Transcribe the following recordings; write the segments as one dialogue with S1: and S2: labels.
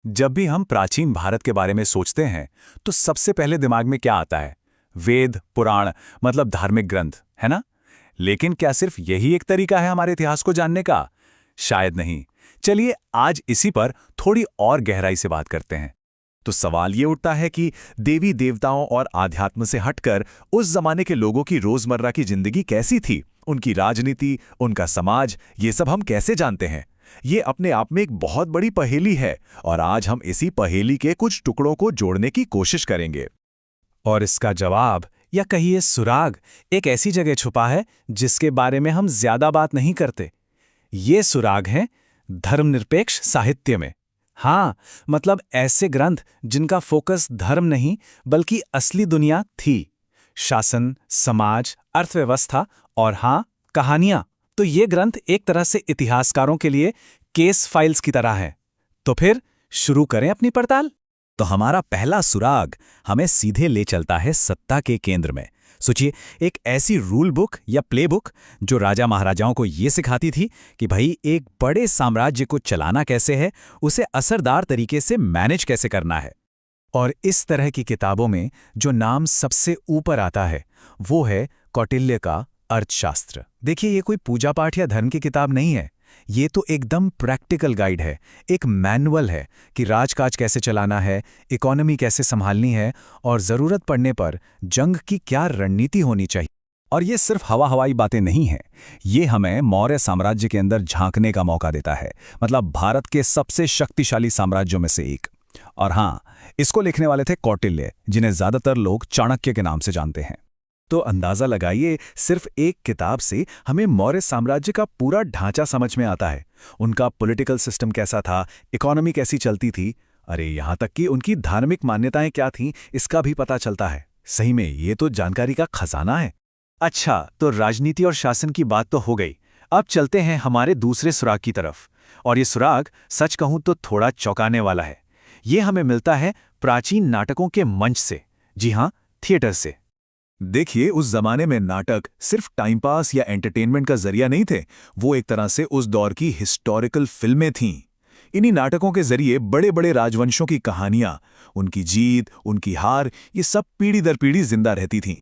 S1: जब भी हम प्राचीन भारत के बारे में सोचते हैं तो सबसे पहले दिमाग में क्या आता है? वेद, पुराण, मतलब धार्मिक ग्रंथ, है ना? लेकिन क्या सिर्फ यही एक तरीका है हमारे इतिहास को जानने का? शायद नहीं। चलिए आज इसी पर थोड़ी और गहराई से बात करते हैं। तो सवाल ये उठता है कि देवी देवताओं और आध्यात्म से हटकर उस जमाने के लोगों की रोजमर्रा की जिंदगी कैसी थी, उनकी राजनीति, उनका समाज, ये सब हम कैसे जानते हैं? ये अपने आप में एक बहुत बड़ी पहेली है और आज हम इसी पहेली के कुछ टुकड़ों को जोड़ने की कोशिश करेंगे।
S2: और इसका जवाब, या कहिए सुराग, एक ऐसी जगह छुपा है जिसके बारे में हम ज्यादा बात नहीं करते। ये सुराग हैं धर्मनिरपेक्ष साहित्य में। हाँ, मतलब ऐसे ग्रंथ जिनका फोकस धर्म नहीं बल्कि असली दुनिया थी। शासन, समाज, अर्थव्यवस्था और हाँ, कहानियां। तो ये ग्रंथ एक तरह से इतिहासकारों के लिए केस फाइल्स की तरह हैं। तो फिर शुरू करें अपनी पड़ताल।
S1: तो हमारा पहला सुराग हमें सीधे ले चलता है सत्ता के केंद्र में। सोचिए, एक ऐसी रूल बुक या प्ले बुक जो राजा महाराजाओं को ये सिखाती थी कि भाई एक बड़े साम्राज्य को चलाना कैसे है, उसे असरदार तरीके से मैनेज कैसे करना है।
S2: और इस तरह की किताबों में जो नाम सबसे ऊपर आता है वो है कौटिल्य का अर्थशास्त्र। देखिए, ये कोई पूजा पाठ या धर्म की किताब नहीं है। ये तो एकदम प्रैक्टिकल गाइड है, एक मैनुअल है कि राजकाज कैसे चलाना है, इकोनॉमी कैसे संभालनी है और ज़रूरत पड़ने पर जंग की क्या रणनीति होनी चाहिए।
S1: और ये सिर्फ हवा हवाई बातें नहीं हैं, ये हमें मौर्य साम्राज्य के अंदर झांकने का मौका देता है, मतलब भारत के सबसे शक्तिशाली साम्राज्यों में से एक। और हाँ, इसको लिखने वाले थे कौटिल्य, जिन्हें ज़्यादातर लोग चाणक्य के नाम से जानते हैं। तो अंदाजा लगाइए, सिर्फ एक किताब से हमें मौर्य साम्राज्य का पूरा ढांचा समझ में आता है। उनका पॉलिटिकल सिस्टम कैसा था, इकोनॉमी कैसी चलती थी, अरे यहाँ तक कि उनकी धार्मिक मान्यताएं क्या थीं, इसका भी पता चलता है। सही में ये तो जानकारी का खजाना है।
S2: अच्छा, तो राजनीति और शासन की बात तो हो गई। अब चलते हैं हमारे दूसरे सुराग की तरफ। और ये सुराग, सच कहूं तो थोड़ा चौंकाने वाला है। ये हमें मिलता है प्राचीन नाटकों के मंच से। जी हाँ, थिएटर से।
S1: देखिए, उस जमाने में नाटक सिर्फ टाइम पास या एंटरटेनमेंट का जरिया नहीं थे, वो एक तरह से उस दौर की हिस्टोरिकल फिल्में थीं। इन्हीं नाटकों के जरिए बड़े बड़े राजवंशों की कहानियां, उनकी जीत, उनकी हार, ये सब पीढ़ी दर पीढ़ी जिंदा रहती थीं।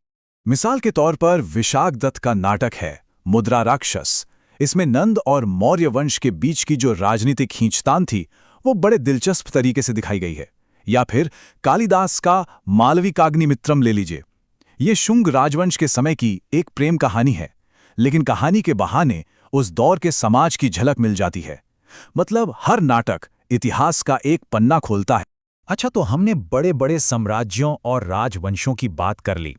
S1: मिसाल के तौर पर विशाखदत्त का नाटक है मुद्रा राक्षस। इसमें नंद और मौर्य वंश के बीच की जो राजनीतिक खींचतान थी, वो बड़े दिलचस्प तरीके से दिखाई गई है। या फिर कालिदास का मालविकाग्निमित्रम ले लीजिए। ये शुंग राजवंश के समय की एक प्रेम कहानी है, लेकिन कहानी के बहाने उस दौर के समाज की झलक मिल जाती है। मतलब हर नाटक इतिहास का एक पन्ना खोलता है।
S2: अच्छा, तो हमने बड़े बड़े साम्राज्यों और राजवंशों की बात कर ली।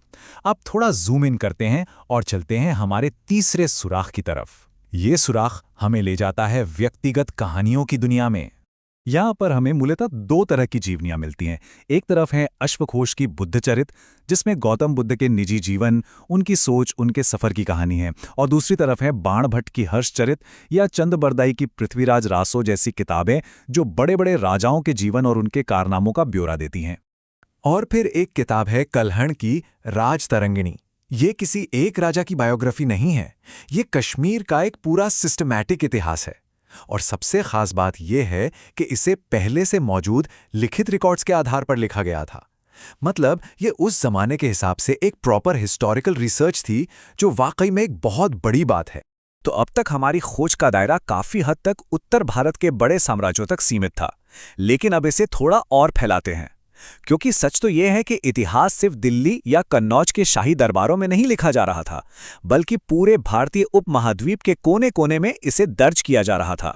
S2: अब थोड़ा जूम इन करते हैं और चलते हैं हमारे तीसरे सुराख की तरफ। ये सुराख हमें ले जाता है व्यक्तिगत कहानियों की दुनिया में। यहाँ पर हमें मूलतः दो तरह की जीवनियाँ मिलती हैं। एक तरफ है अश्वघोष की बुद्धचरित, जिसमें गौतम बुद्ध के निजी जीवन, उनकी सोच, उनके सफ़र की कहानी है। और दूसरी तरफ है बाणभट्ट की हर्षचरित या चंद की पृथ्वीराज रासो जैसी किताबें, जो बड़े बड़े राजाओं के जीवन और उनके कारनामों का ब्यौरा देती हैं। और फिर एक किताब है कल्हण की राजतरंगिणी। ये किसी एक राजा की बायोग्राफी नहीं है, ये कश्मीर का एक पूरा सिस्टमैटिक इतिहास है। और सबसे खास बात यह है कि इसे पहले से मौजूद लिखित रिकॉर्ड्स के आधार पर लिखा गया था। मतलब ये उस जमाने के हिसाब से एक प्रॉपर हिस्टोरिकल रिसर्च थी, जो वाकई में एक बहुत बड़ी बात है।
S1: तो अब तक हमारी खोज का दायरा काफी हद तक उत्तर भारत के बड़े साम्राज्यों तक सीमित था, लेकिन अब इसे थोड़ा और फैलाते हैं। क्योंकि सच तो यह है कि इतिहास सिर्फ दिल्ली या कन्नौज के शाही दरबारों में नहीं लिखा जा रहा था, बल्कि पूरे भारतीय उपमहाद्वीप के कोने कोने में इसे दर्ज किया जा रहा था।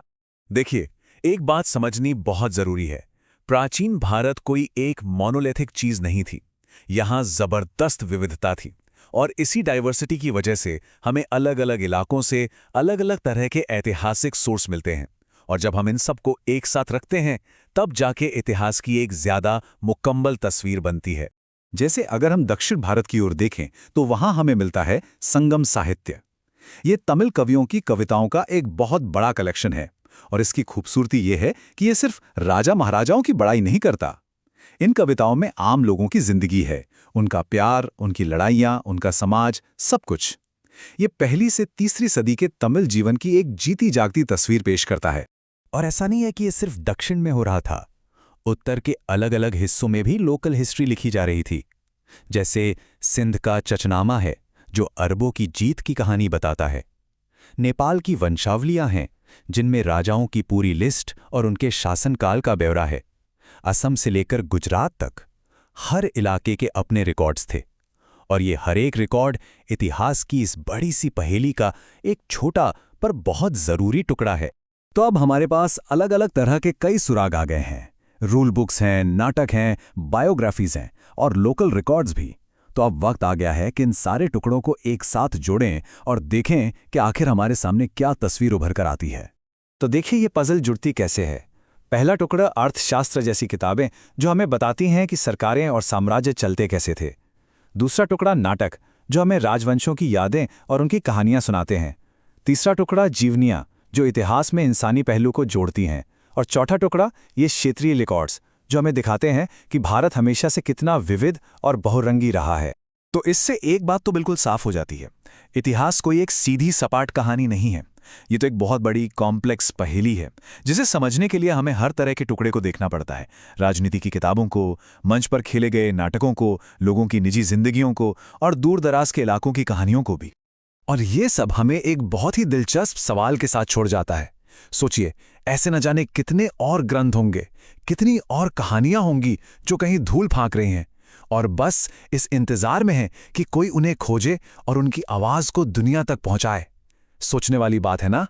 S1: देखिए, एक बात समझनी बहुत जरूरी है। प्राचीन भारत कोई एक मोनोलिथिक चीज नहीं थी। यहाँ जबरदस्त विविधता थी, और इसी डाइवर्सिटी की वजह से हमें अलग अलग इलाकों से अलग अलग तरह के ऐतिहासिक सोर्स मिलते हैं। और जब हम इन सबको एक साथ रखते हैं, तब जाके इतिहास की एक ज्यादा मुकम्मल तस्वीर बनती है। जैसे अगर हम दक्षिण भारत की ओर देखें, तो वहां हमें मिलता है संगम साहित्य। ये तमिल कवियों की कविताओं का एक बहुत बड़ा कलेक्शन है, और इसकी खूबसूरती ये है कि ये सिर्फ राजा महाराजाओं की बड़ाई नहीं करता। इन कविताओं में आम लोगों की जिंदगी है, उनका प्यार, उनकी लड़ाइयाँ, उनका समाज, सब कुछ। ये पहली से तीसरी सदी के तमिल जीवन की एक जीती जागती तस्वीर पेश करता है। और ऐसा नहीं है कि ये सिर्फ दक्षिण में हो रहा था। उत्तर के अलग अलग हिस्सों में भी लोकल हिस्ट्री लिखी जा रही थी। जैसे सिंध का चचनामा है जो अरबों की जीत की कहानी बताता है। नेपाल की वंशावलियां हैं जिनमें राजाओं की पूरी लिस्ट और उनके शासनकाल का ब्यौरा है। असम से लेकर गुजरात तक हर इलाके के अपने रिकॉर्ड्स थे, और ये हर एक रिकॉर्ड इतिहास की इस बड़ी सी पहेली का एक छोटा पर बहुत जरूरी टुकड़ा है। तो अब हमारे पास अलग अलग तरह के कई सुराग आ गए हैं। रूल बुक्स हैं, नाटक हैं, बायोग्राफीज हैं और लोकल रिकॉर्ड्स भी। तो अब वक्त आ गया है कि इन सारे टुकड़ों को एक साथ जोड़ें और देखें कि आखिर हमारे सामने क्या तस्वीर उभर कर आती है। तो देखिए ये पजल जुड़ती कैसे है। पहला टुकड़ा अर्थशास्त्र जैसी किताबें जो हमें बताती हैं कि सरकारें और साम्राज्य चलते कैसे थे। दूसरा टुकड़ा नाटक जो हमें राजवंशों की यादें और उनकी कहानियां सुनाते हैं। तीसरा टुकड़ा जीवनियां जो इतिहास में इंसानी पहलू को जोड़ती हैं। और चौथा टुकड़ा ये क्षेत्रीय रिकॉर्ड्स जो हमें दिखाते हैं कि भारत हमेशा से कितना विविध और बहुरंगी रहा है। तो इससे एक बात तो बिल्कुल साफ हो जाती है, इतिहास कोई एक सीधी सपाट कहानी नहीं है। ये तो एक बहुत बड़ी कॉम्प्लेक्स पहेली है जिसे समझने के लिए हमें हर तरह के टुकड़े को देखना पड़ता है। राजनीति की किताबों को, मंच पर खेले गए नाटकों को, लोगों की निजी जिंदगियों को और दूर दराज के इलाकों की कहानियों को भी। और ये सब हमें एक बहुत ही दिलचस्प सवाल के साथ छोड़ जाता है। सोचिए, ऐसे न जाने कितने और ग्रंथ होंगे, कितनी और कहानियां होंगी जो कहीं धूल फांक रही हैं और बस इस इंतजार में है कि कोई उन्हें खोजे और उनकी आवाज को दुनिया तक पहुंचाए। सोचने वाली बात है ना।